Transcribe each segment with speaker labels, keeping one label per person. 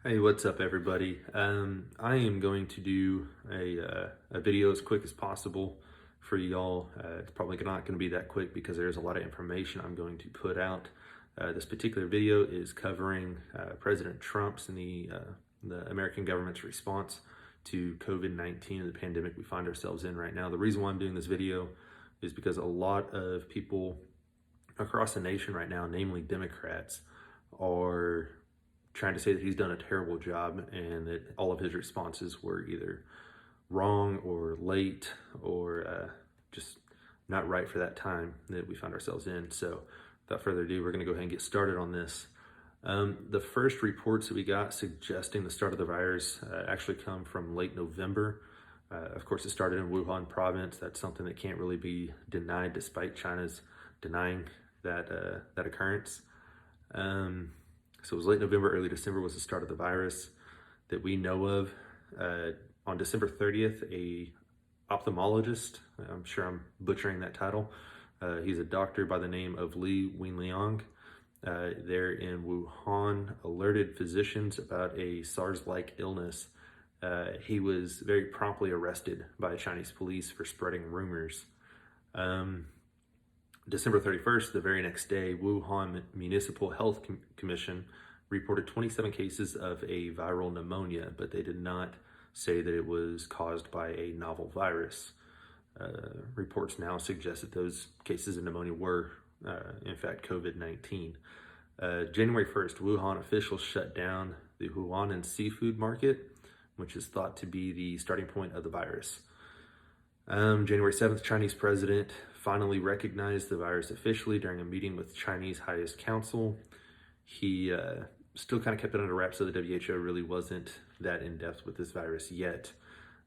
Speaker 1: Hey, what's up, everybody? I am going to do a video as quick as possible for y'all. It's probably not going to be that quick because there's a lot of information I'm going to put out. This particular video is covering President Trump's and the American government's response to COVID-19 and the pandemic we find ourselves in right now. The reason why I'm doing this video is because a lot of people across the nation right now, namely Democrats, are trying to say that he's done a terrible job and that all of his responses were either wrong or late or just not right for that time that we found ourselves in. So without further ado, we're going to go ahead and get started on this. The first reports that we got suggesting the start of the virus actually come from late November. Of course, it started in Wuhan province. That's something that can't really be denied despite China's denying that occurrence. So it was late November, early December was the start of the virus that we know of. On December 30th, a ophthalmologist, I'm sure I'm butchering that title, he's a doctor by the name of Li Wenliang, there in Wuhan, alerted physicians about a SARS-like illness. He was very promptly arrested by Chinese police for spreading rumors. December 31st, the very next day, Wuhan Municipal Health Commission reported 27 cases of a viral pneumonia, but they did not say that it was caused by a novel virus. Reports now suggest that those cases of pneumonia were, in fact, COVID-19. January 1st, Wuhan officials shut down the Huanan seafood market, which is thought to be the starting point of the virus. January 7th, Chinese president finally recognized the virus officially during a meeting with Chinese highest council. He still kind of kept it under wraps, so the WHO really wasn't that in-depth with this virus yet.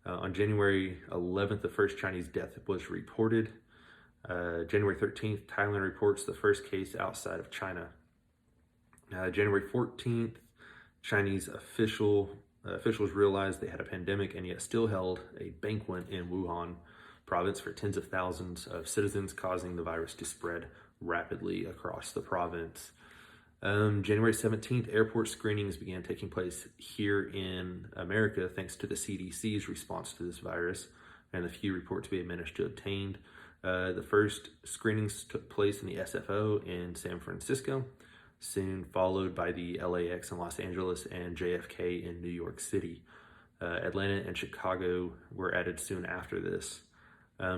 Speaker 1: On January 11th, the first Chinese death was reported. January 13th, Thailand reports the first case outside of China. January 14th, Chinese officials realized they had a pandemic and yet still held a banquet in Wuhan province for tens of thousands of citizens, causing the virus to spread rapidly across the province. January 17th, airport screenings began taking place here in America thanks to the CDC's response to this virus and the few reports we had managed to obtain. The first screenings took place in the SFO in San Francisco, soon followed by the LAX in Los Angeles and JFK in New York City. Atlanta and Chicago were added soon after this.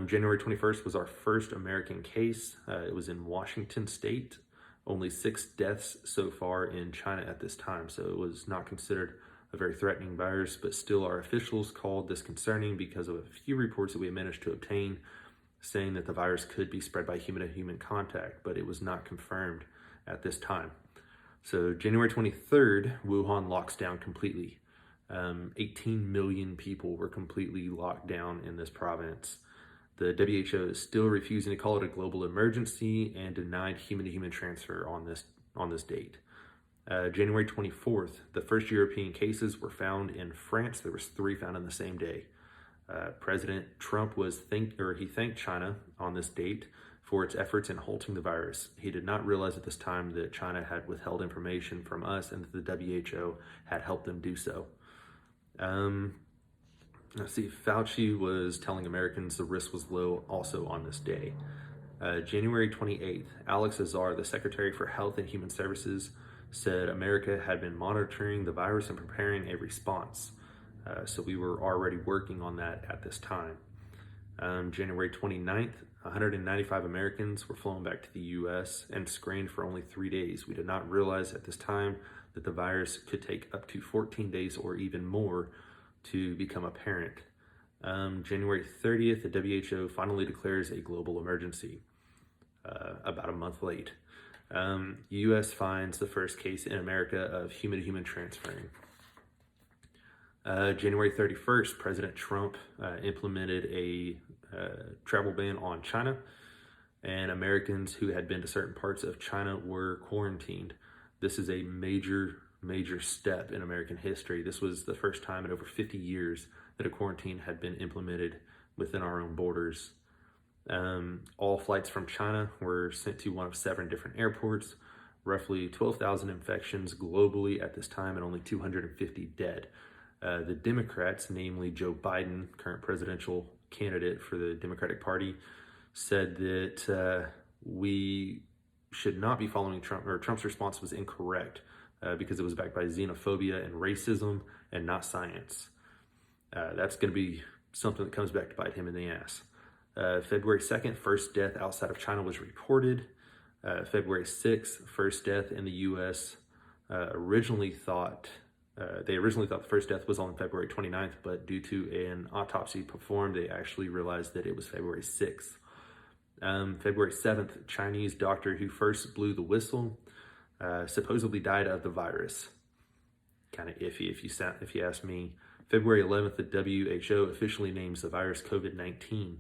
Speaker 1: January 21st was our first American case. It was in Washington State. Only 6 deaths so far in China at this time, so it was not considered a very threatening virus, but still our officials called this concerning because of a few reports that we managed to obtain saying that the virus could be spread by human-to-human contact, but it was not confirmed at this time. So January 23rd, Wuhan locks down completely. 18 million people were completely locked down in this province. The WHO is still refusing to call it a global emergency and denied human-to-human transfer on this date. January 24th, the first European cases were found in France. There was 3 found in the same day. President Trump he thanked China on this date for its efforts in halting the virus. He did not realize at this time that China had withheld information from us and that the WHO had helped them do so. Let's see, Fauci was telling Americans the risk was low also on this day. January 28th, Alex Azar, the Secretary for Health and Human Services, said America had been monitoring the virus and preparing a response. So we were already working on that at this time. January 29th, 195 Americans were flown back to the US and screened for only 3 days. We did not realize at this time that the virus could take up to 14 days or even more to become apparent. January 30th, the WHO finally declares a global emergency, about a month late. US finds the first case in America of human-to-human transferring. January 31st, President Trump implemented a travel ban on China, and Americans who had been to certain parts of China were quarantined. This is a major step in American history. This was the first time in over 50 years that a quarantine had been implemented within our own borders. All flights from China were sent to one of 7 different airports. roughly 12,000 infections globally at this time and only 250 dead. The Democrats, namely Joe Biden, current presidential candidate for the Democratic Party, said that we should not be following Trump, or Trump's response was incorrect because it was backed by xenophobia and racism and not science. That's going to be something that comes back to bite him in the ass. February 2nd, first death outside of China was reported. February 6th, first death in the U.S. They originally thought the first death was on February 29th, but due to an autopsy performed, they actually realized that it was February 6th. February 7th, Chinese doctor who first blew the whistle supposedly died of the virus. Kind of iffy if you ask me. February 11th, the WHO officially names the virus COVID-19.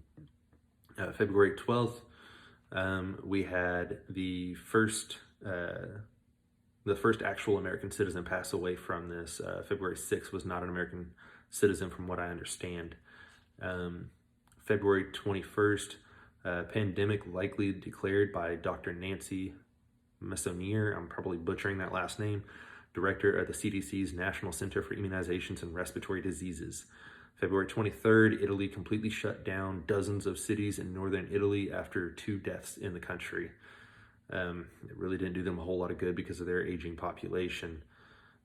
Speaker 1: February 12th, we had the first actual American citizen pass away from this. February 6th was not an American citizen from what I understand. February 21st, pandemic likely declared by Dr. Nancy Messonnier, I'm probably butchering that last name, director of the CDC's National Center for Immunizations and Respiratory Diseases. February 23rd, Italy completely shut down dozens of cities in northern Italy after 2 deaths in the country. It really didn't do them a whole lot of good because of their aging population.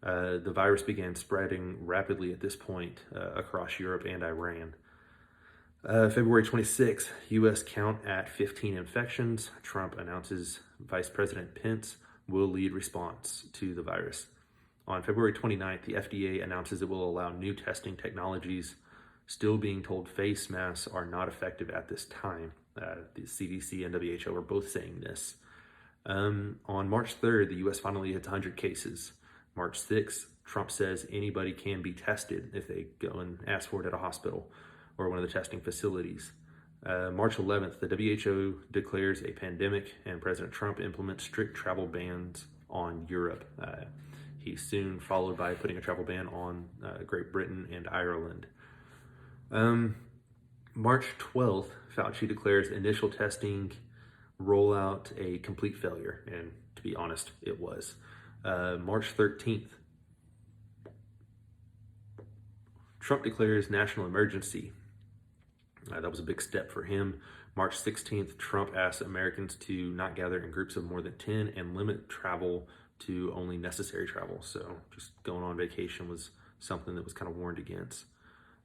Speaker 1: The virus began spreading rapidly at this point across Europe and Iran. February 26th, U.S. count at 15 infections. Trump announces Vice President Pence will lead response to the virus. On February 29th, the FDA announces it will allow new testing technologies, still being told face masks are not effective at this time. The CDC and WHO are both saying this. On March 3rd, the U.S. finally hits 100 cases. March 6th, Trump says anybody can be tested if they go and ask for it at a hospital or one of the testing facilities. March 11th, the WHO declares a pandemic and President Trump implements strict travel bans on Europe. He's soon followed by putting a travel ban on Great Britain and Ireland. March 12th, Fauci declares initial testing rollout a complete failure, and to be honest, it was. March 13th, Trump declares national emergency. That was a big step for him. March 16th, Trump asks Americans to not gather in groups of more than 10 and limit travel to only necessary travel. So just going on vacation was something that was kind of warned against.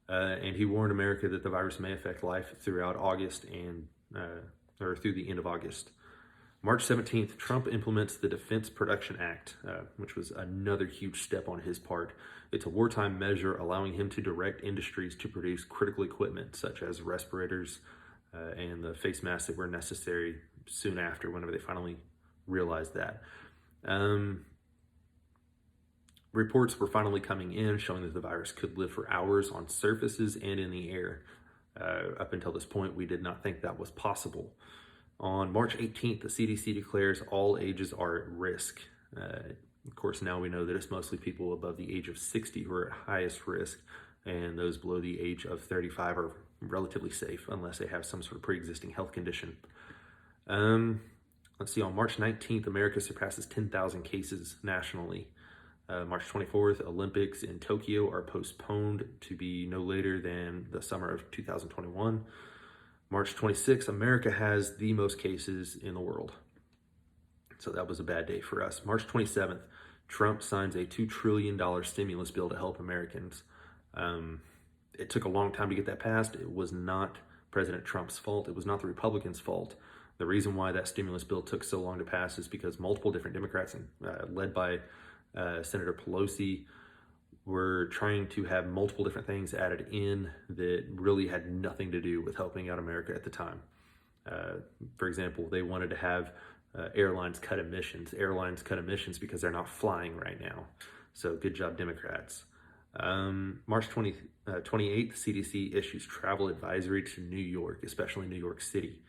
Speaker 1: And he warned America that the virus may affect life throughout August and or through the end of August. March 17th, Trump implements the Defense Production Act, which was another huge step on his part. It's a wartime measure allowing him to direct industries to produce critical equipment such as respirators and the face masks that were necessary soon after, whenever they finally realized that. Reports were finally coming in showing that the virus could live for hours on surfaces and in the air. Up until this point, we did not think that was possible. On March 18th, the CDC declares all ages are at risk. Of course, now we know that it's mostly people above the age of 60 who are at highest risk, and those below the age of 35 are relatively safe unless they have some sort of pre-existing health condition. Let's see, on March 19th, America surpasses 10,000 cases nationally. March 24th, Olympics in Tokyo are postponed to be no later than the summer of 2021. March 26th, America has the most cases in the world. So that was a bad day for us. March 27th, Trump signs a $2 trillion stimulus bill to help Americans. It took a long time to get that passed. It was not President Trump's fault. It was not the Republicans' fault. The reason why that stimulus bill took so long to pass is because multiple different Democrats, led by Senator Pelosi, were trying to have multiple different things added in that really had nothing to do with helping out America at the time. For example, they wanted to have airlines cut emissions. Airlines cut emissions because they're not flying right now. So good job, Democrats. March 28th, CDC issues travel advisory to New York, especially New York City.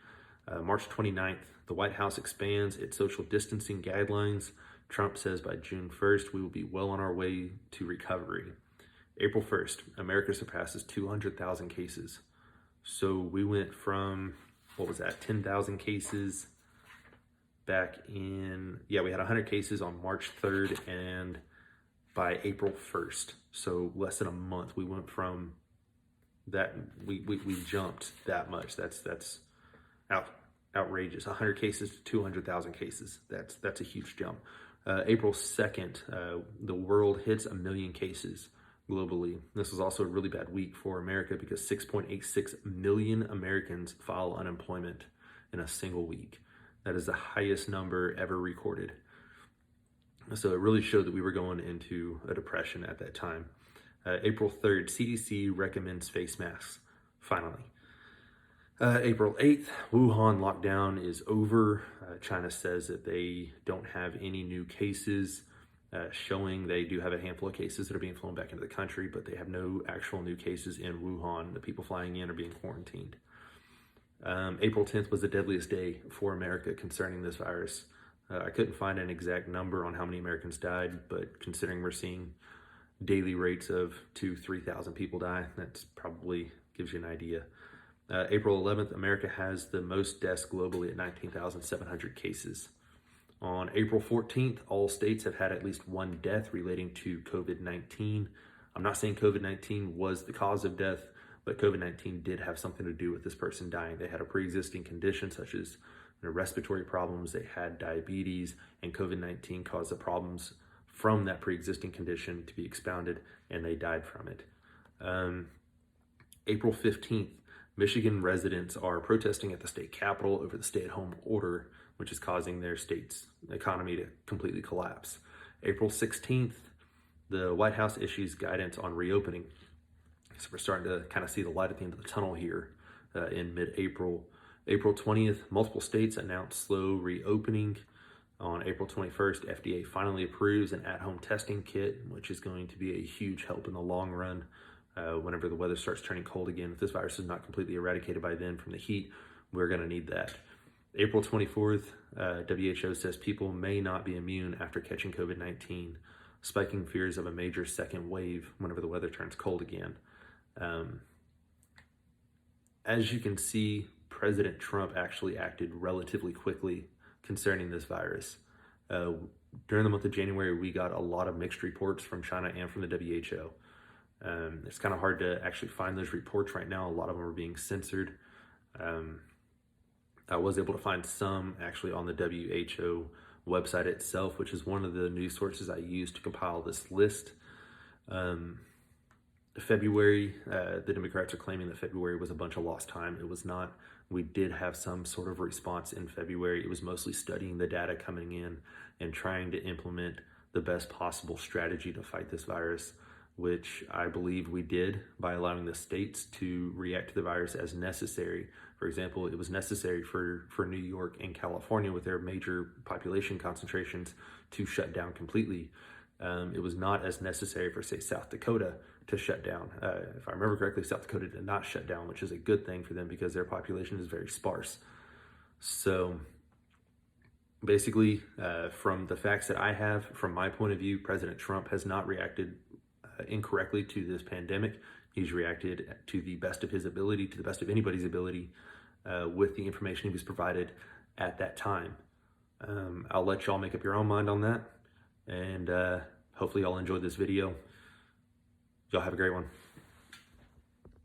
Speaker 1: March 29th, the White House expands its social distancing guidelines. Trump says by June 1st, we will be well on our way to recovery. April 1st, America surpasses 200,000 cases. So we went from, 10,000 cases back in, yeah, we had 100 cases on March 3rd, and by April 1st, so less than a month, we went from that, we jumped that much. That's outrageous. 100 cases to 200,000 cases. That's a huge jump. April 2nd, the world hits 1 million cases globally. This was also a really bad week for America because 6.86 million Americans file unemployment in a single week. That is the highest number ever recorded. So it really showed that we were going into a depression at that time. April 3rd, CDC recommends face masks, finally. April 8th, Wuhan lockdown is over. China says that they don't have any new cases, showing they do have a handful of cases that are being flown back into the country, but they have no actual new cases in Wuhan. The people flying in are being quarantined. April 10th was the deadliest day for America concerning this virus. I couldn't find an exact number on how many Americans died, but considering we're seeing daily rates of 2,000-3,000 people die, that's probably gives you an idea. April 11th, America has the most deaths globally at 19,700 cases. On April 14th, all states have had at least one death relating to COVID-19. I'm not saying COVID-19 was the cause of death, but COVID-19 did have something to do with this person dying. They had a pre-existing condition such as respiratory problems, they had diabetes, and COVID-19 caused the problems from that pre-existing condition to be expounded, and they died from it. April 15th, Michigan residents are protesting at the state capitol over the stay-at-home order, which is causing their state's economy to completely collapse. April 16th, the White House issues guidance on reopening. So we're starting to kind of see the light at the end of the tunnel here in mid-April. April 20th, multiple states announced slow reopening. On April 21st, FDA finally approves an at-home testing kit, which is going to be a huge help in the long run whenever the weather starts turning cold again. If this virus is not completely eradicated by then from the heat, we're going to need that. April 24th, WHO says people may not be immune after catching COVID-19, spiking fears of a major second wave whenever the weather turns cold again. As you can see, President Trump actually acted relatively quickly concerning this virus. During the month of January, we got a lot of mixed reports from China and from the WHO. It's kind of hard to actually find those reports right now. A lot of them are being censored. I was able to find some actually on the WHO website itself, which is one of the news sources I used to compile this list. February, the Democrats are claiming that February was a bunch of lost time. It was not. We did have some sort of response in February. It was mostly studying the data coming in and trying to implement the best possible strategy to fight this virus, which I believe we did by allowing the states to react to the virus as necessary. For example, it was necessary for New York and California with their major population concentrations to shut down completely. It was not as necessary for, say, South Dakota to shut down. If I remember correctly, South Dakota did not shut down, which is a good thing for them because their population is very sparse. So basically, from the facts that I have, from my point of view, President Trump has not reacted incorrectly to this pandemic. He's reacted to the best of his ability, to the best of anybody's ability, with the information he was provided at that time. I'll let y'all make up your own mind on that, and hopefully y'all enjoyed this video. Y'all have a great one.